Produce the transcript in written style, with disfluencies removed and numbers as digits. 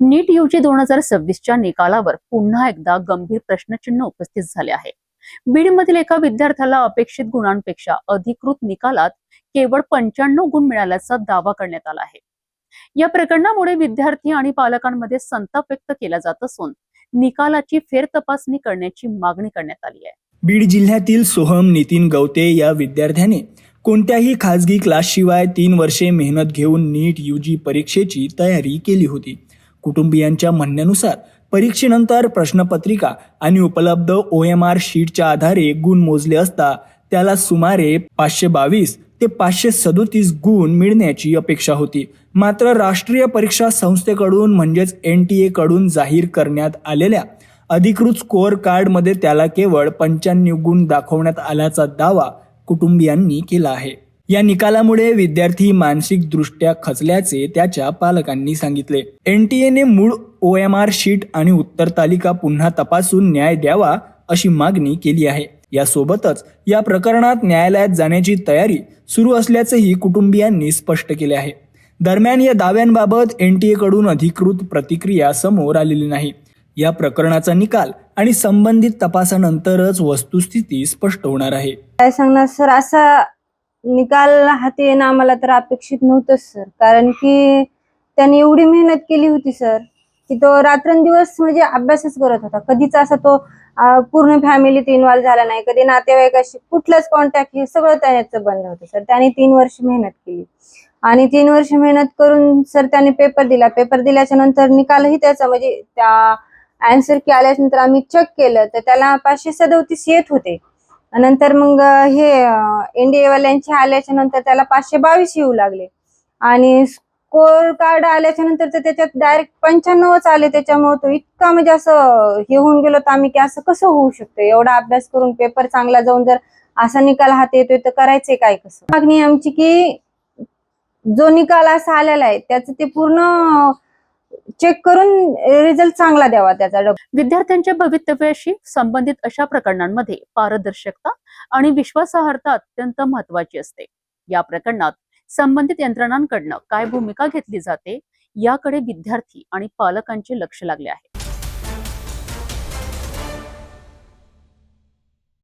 नीट UG 2026च्या निकालावर पुन्हा एकदा गंभीर प्रश्नचिन्ह उपस्थित झाले आहे। बीडमधील एका विद्यार्थ्याला अपेक्षित गुणांपेक्षा अधिकृत निकालात केवळ 95 गुण मिळाल्याचा दावा करण्यात आला आहे। या प्रकरणामुळे विद्यार्थी आणि पालकांमध्ये संताप व्यक्त केला जात असून निकालाची फेरतपासणी करण्याची मागणी करण्यात आली आहे। बीड जिल्ह्यातील सोहम नितीन गवते या विद्यार्थ्याने कोणत्याही खासगी क्लासशिवाय 3 वर्षे मेहनत घेऊन नीट यूजी परीक्षेची तयारी केली होती। कुटुंबियांच्या म्हणण्यानुसार परीक्षेनंतर प्रश्नपत्रिका आणि उपलब्ध OMR शीटच्या आधारे गुण मोजले असता त्याला सुमारे 522 ते 537 गुण मिळण्याची अपेक्षा होती। मात्र राष्ट्रीय परीक्षा संस्थेकडून म्हणजेच NTA कडून जाहीर करण्यात आलेल्या अधिकृत स्कोअर कार्डमध्ये त्याला केवळ 95 गुण दाखवण्यात आल्याचा दावा कुटुंबियांनी केला आहे। या निकालामुळे विद्यार्थी मानसिकदृष्ट्या खचल्याचे त्याच्या पालकांनी सांगितले। NTA ने मूळ OMR शीट आणि उत्तर तालिका पुन्हा तपासून न्याय द्यावा अशी मागणी केली आहे। यासोबतच या प्रकरणात न्यायालयात जाण्याची तयारी सुरू असल्याचेही कुटुंबियांनी स्पष्ट केले आहे। दरम्यान या दाव्यांबाबत NTA कडून अधिकृत प्रतिक्रिया समोर आलेली नाही। या प्रकरणाचा निकाल आणि संबंधित तपासानंतरच वस्तुस्थिती स्पष्ट होणार आहे। काय सांगणार सर, असा निकाल हाती येणं आम्हाला तर अपेक्षित नव्हतंच सर, कारण की त्याने एवढी मेहनत केली होती सर की तो रात्रंदिवस म्हणजे अभ्यासच करत होता। कधीच असा तो पूर्ण फॅमिलीत इन्व्हॉल्व झाला नाही, कधी नातेवाईकाशी कुठलंच कॉन्टॅक्ट, हे सगळं त्याचं बंद होतं सर। त्याने 3 वर्ष मेहनत केली आणि 3 वर्ष मेहनत करून सर त्याने पेपर दिला। पेपर दिल्याच्या नंतर निकालही त्याचा म्हणजे त्या आन्सर की आल्याच्या नंतर आम्ही चेक केलं तर त्याला 537 येत होते। नंतर मग हे NDA वाल्यांचे आल्याच्या नंतर त्याला 522 येऊ लागले आणि स्कोर कार्ड आल्याच्या नंतर तर त्याच्यात डायरेक्ट 95च आले। त्याच्यामुळे तो इतका म्हणजे असं हे होऊन गेलो तर आम्ही की असं कसं होऊ शकतं, एवढा अभ्यास करून पेपर चांगला जाऊन जर असा निकाल हाती येतोय तर करायचंय काय कसं। मागणी आमची की जो निकाल असा आलेला आहे त्याचं ते पूर्ण चेक करून रिझल्ट चांगला द्यावा त्याचा। विद्यार्थ्यांच्या भवितव्याशी संबंधित अशा प्रकरणांमध्ये पारदर्शकता आणि विश्वासार्हता अत्यंत महत्त्वाची असते। या प्रकरणात संबंधित यंत्रणांकडून काय भूमिका घेतली जाते याकडे विद्यार्थी आणि पालकांचे लक्ष लागले आहे।